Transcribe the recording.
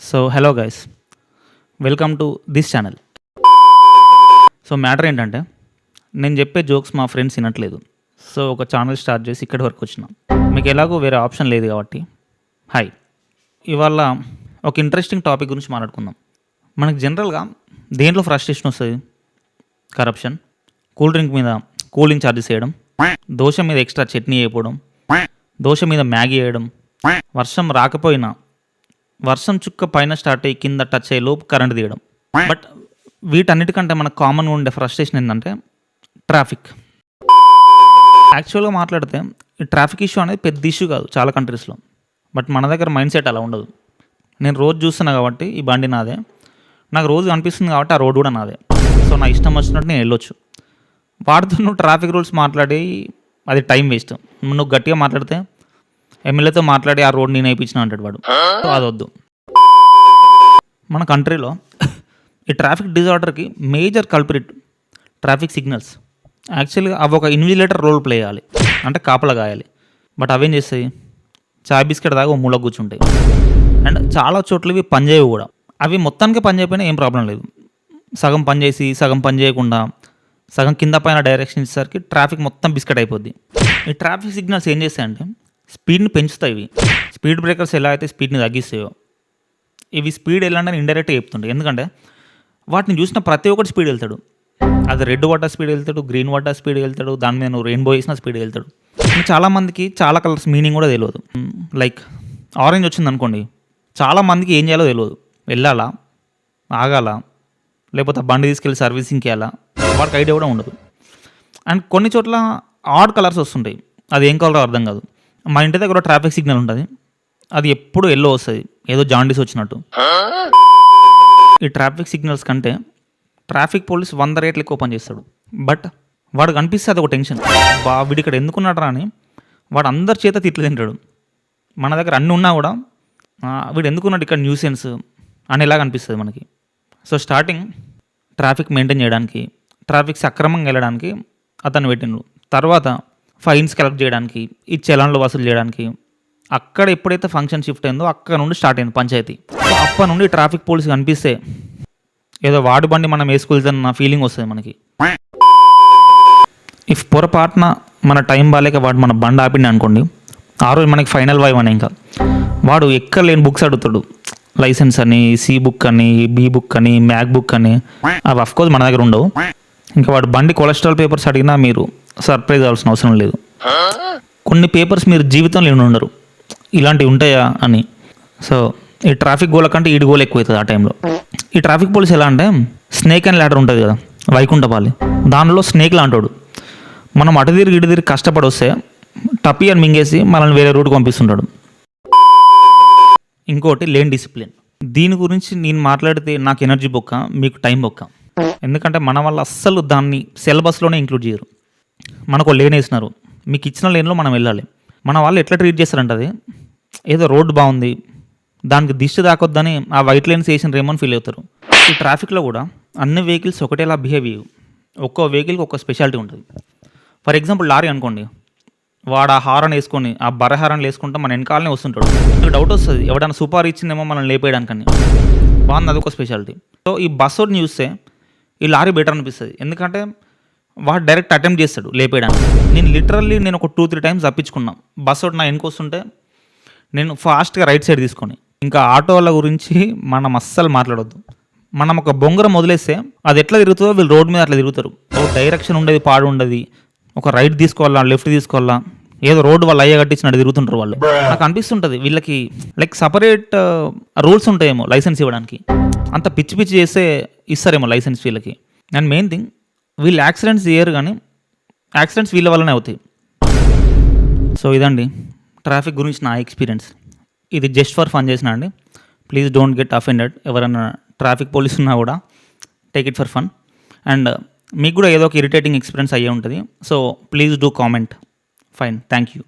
So hello guys, welcome to this channel. So matter ఏంటంటే, నేను చెప్పే జోక్స్ మా ఫ్రెండ్స్ వినట్లేదు. సో ఒక ఛానల్ స్టార్ట్ చేసి ఇక్కడి వరకు వచ్చిన. మీకు ఎలాగో వేరే ఆప్షన్ లేదు కాబట్టి హాయ్. ఇవాళ ఒక ఇంట్రెస్టింగ్ టాపిక్ గురించి మాట్లాడుకుందాం. మనకి జనరల్గా దేంట్లో ఫ్రస్ట్రేషన్ వస్తుంది? కరప్షన్, కూల్ డ్రింక్ మీద కూలింగ్ ఛార్జెస్ వేయడం, దోశ మీద ఎక్స్ట్రా చట్నీ వేయడం, దోశ మీద మ్యాగీ వేయడం, వర్షం రాకపోయినా వర్షం చుక్క పైన స్టార్ట్ అయ్యి కింద టచ్ అయ్యే లోపు కరెంట్ తీయడం. బట్ వీటన్నిటికంటే మనకు కామన్గా ఉండే ఫ్రస్ట్రేషన్ ఏంటంటే ట్రాఫిక్. యాక్చువల్గా మాట్లాడితే ఈ ట్రాఫిక్ ఇష్యూ అనేది పెద్ద ఇష్యూ కాదు చాలా కంట్రీస్లో. బట్ మన దగ్గర మైండ్ సెట్ అలా ఉండదు. నేను రోజు చూస్తున్నా కాబట్టి ఈ బండి నాదే, నాకు రోజు అనిపిస్తుంది కాబట్టి ఆ రోడ్ కూడా నాదే. సో నా ఇష్టం వచ్చినట్టు నేను వెళ్ళొచ్చు. వాడితో నువ్వు ట్రాఫిక్ రూల్స్ మాట్లాడి అది టైం వేస్ట్. నువ్వు గట్టిగా మాట్లాడితే ఎమ్మెల్యేతో మాట్లాడి ఆ రోడ్ నేను వేయించిన అంటాడు వాడు. సో అది వద్దు. మన కంట్రీలో ఈ ట్రాఫిక్ డిజార్డర్కి మేజర్ కల్పరిట్ ట్రాఫిక్ సిగ్నల్స్. యాక్చువల్గా అవి ఒక ఇన్విజిలేటర్ రోల్ ప్లే చేయాలి, అంటే కాపలా గాయాలి. బట్ అవేం చేస్తాయి? చాయ్ బిస్కెట్ దాకా ఓ మూల కూర్చుంటాయి. అండ్ చాలా చోట్ల ఇవి పనిచేయవు కూడా. అవి మొత్తానికి పని చేయకపోయినా ఏం ప్రాబ్లం లేదు. సగం పని చేసి సగం పని చేయకుండా సగం కింద పైన డైరెక్షన్ ఇచ్చేసరికి ట్రాఫిక్ మొత్తం బిస్కెట్ అయిపోద్ది. ఈ ట్రాఫిక్ సిగ్నల్స్ ఏం చేస్తాయంటే స్పీడ్ని పెంచుతాయి. ఇవి స్పీడ్ బ్రేకర్స్ ఎలా అయితే స్పీడ్ని తగ్గిస్తాయో, ఇవి స్పీడ్ వెళ్ళాలని ఇండైరెక్ట్గా చెప్తుంటాయి. ఎందుకంటే వాటిని చూసిన ప్రతి ఒక్కటి స్పీడ్ వెళ్తాడు. అది రెడ్ వాటర్ స్పీడ్ వెళ్తాడు, గ్రీన్ వాటర్ స్పీడ్ వెళ్తాడు, దాని మీద నువ్వు రెయిన్బో వేసిన స్పీడ్ వెళ్తాడు. చాలామందికి చాలా కలర్స్ మీనింగ్ కూడా తెలియదు. లైక్ ఆరెంజ్ వచ్చింది అనుకోండి, చాలామందికి ఏం చేయాలో తెలియదు. వెళ్ళాలా, ఆగాల, లేకపోతే బండి తీసుకెళ్ళి సర్వీసింగ్కి వెళ్ళాలా, వాడికి ఐడియా కూడా ఉండదు. అండ్ కొన్ని చోట్ల ఆడ్ కలర్స్ వస్తుంటాయి, అది ఏం కలరో అర్థం కాదు. మా ఇంటి దగ్గర ట్రాఫిక్ సిగ్నల్ ఉంటుంది, అది ఎప్పుడు ఎల్లో వస్తుంది, ఏదో జాండీస్ వచ్చినట్టు. ఈ ట్రాఫిక్ సిగ్నల్స్ కంటే ట్రాఫిక్ పోలీస్ 100 రేట్లు ఎక్కువ పని చేస్తాడు. బట్ వాడికి అనిపిస్తే అది ఒక టెన్షన్. వీడు ఇక్కడ ఎందుకున్నాడు అని వాడు అందరి చేత తిట్లు తింటాడు. మన దగ్గర అన్నీ ఉన్నా కూడా వీడు ఎందుకున్నాడు ఇక్కడ న్యూసెన్స్ అనేలాగా అనిపిస్తుంది మనకి. సో స్టార్టింగ్ ట్రాఫిక్ మెయింటైన్ చేయడానికి, ట్రాఫిక్ సక్రమంగా వెళ్ళడానికి అతను పెట్టిండు. తర్వాత ఫైన్స్ కలెక్ట్ చేయడానికి, ఈ చలాన్లు వసూలు చేయడానికి. అక్కడ ఎప్పుడైతే ఫంక్షన్ షిఫ్ట్ అయిందో అక్కడ నుండి స్టార్ట్ అయింది పంచాయతీ. అప్పటి నుండి ట్రాఫిక్ పోలీస్ కనిపిస్తే ఏదో వాడి బండి మనం వేసుకెళ్తున్న ఫీలింగ్ వస్తుంది మనకి. ఇఫ్ పొరపాటున మన టైం బాగాలేక వాడు మన బండి ఆపిండి అనుకోండి, ఆ రోజు మనకి ఫైనల్ వైవ్ అని. ఇంకా వాడు ఎక్కలేని బుక్స్ అడుగుతాడు. లైసెన్స్ అని, సి బుక్ అని, బి బుక్ అని, మ్యాక్ బుక్ అని. అవి అఫ్కోర్స్ మన దగ్గర ఉండవు. ఇంకా వాడు బండి కొలెస్ట్రాల్ పేపర్స్ అడిగినా మీరు సర్ప్రైజ్ అవ్వాల్సిన అవసరం లేదు. కొన్ని పేపర్స్ మీరు జీవితంలో ఉండరు, ఇలాంటివి ఉంటాయా అని. సో ఈ ట్రాఫిక్ గోల కంటే ఈడు గోల్ ఎక్కువ అవుతుంది ఆ టైంలో. ఈ ట్రాఫిక్ పోలీస్ ఎలా అంటే స్నేక్ అండ్ ల్యాడర్ ఉంటుంది కదా, వైకుంఠపాలి, దానిలో స్నేక్ లాంటాడు. మనం అటు తిరిగి ఇటు తిరిగి కష్టపడి వస్తే టపి అని మింగేసి మనల్ని వేరే రూట్కి పంపిస్తుంటాడు. ఇంకోటి లేన్ డిసిప్లిన్. దీని గురించి నేను మాట్లాడితే నాకు ఎనర్జీ బొక్క, మీకు టైం బొక్క. ఎందుకంటే మన వల్ల అస్సలు దాన్ని సిలబస్లోనే ఇంక్లూడ్ చేయరు. మనకు లేన్ వేసినారు, మీకు ఇచ్చిన లేన్లో మనం వెళ్ళాలి. మన వాళ్ళు ఎట్లా ట్రీట్ చేస్తారంటే అది ఏదో రోడ్డు బాగుంది దానికి దిష్టి తాకొద్దని ఆ వైట్ లైన్స్ వేసినారేమో అని ఫీల్ అవుతారు. ఈ ట్రాఫిక్లో కూడా అన్ని వెహికల్స్ ఒకటేలా బిహేవ్ చేయవు. ఒక్కో వెహికల్కి ఒక్కో స్పెషాలిటీ ఉంటుంది. ఫర్ ఎగ్జాంపుల్ లారీ అనుకోండి, వాడు ఆ హారన్ వేసుకొని ఆ బర్ర హారన్లు వేసుకుంటే మన వెనకాలనే వస్తుంటాడు. మీకు డౌట్ వస్తుంది ఎవడైనా సూపర్ ఇచ్చిందేమో మనం లేపేయడానికని. బాగుంది, అదొక స్పెషాలిటీ. సో ఈ బస్ రోడ్ని చూస్తే ఈ లారీ బెటర్ అనిపిస్తుంది. ఎందుకంటే వాడు డైరెక్ట్ అటెంప్ట్ చేస్తాడు లేపేయడానికి. నేను ఒక 2-3 టైమ్స్ తప్పించుకున్నాను. బస్ రోడ్ నా వెనుక వస్తుంటే నేను ఫాస్ట్గా రైట్ సైడ్ తీసుకొని. ఇంకా ఆటో వాళ్ళ గురించి మనం అస్సలు మాట్లాడొద్దు. మనం ఒక బొంగరం వదిలేస్తే అది ఎట్లా తిరుగుతుందో వీళ్ళు రోడ్ మీద అట్లా తిరుగుతారు. ఒక డైరెక్షన్ ఉండదు, పాడు ఉండదు. ఒక రైట్ తీసుకోవాలా, లెఫ్ట్ తీసుకోవాలా, ఏదో రోడ్డు వాళ్ళు అయ్యే కట్టించినట్టు తిరుగుతుంటారు వాళ్ళు. నాకు అనిపిస్తుంటుంది వీళ్ళకి లైక్ సపరేట్ రూల్స్ ఉంటాయేమో లైసెన్స్ ఇవ్వడానికి. అంత పిచ్చి పిచ్చి చేస్తే ఇస్తారేమో లైసెన్స్ వీళ్ళకి. అండ్ మెయిన్ థింగ్, వీళ్ళు యాక్సిడెంట్స్ చేయరు కానీ యాక్సిడెంట్స్ వీళ్ళ వల్లనే అవుతాయి. సో ఇదండి ట్రాఫిక్ గురించి నా ఎక్స్పీరియన్స్. ఇది జస్ట్ ఫర్ ఫన్ చేసిన అండి. Please don't get offended. ఎవరైనా ట్రాఫిక్ పోలీస్ ఉన్నా కూడా take it for fun. And మీకు కూడా ఏదో ఒక ఇరిటేటింగ్ ఎక్స్పీరియన్స్ అయ్యే ఉంటుంది. So please do comment. Fine, thank you.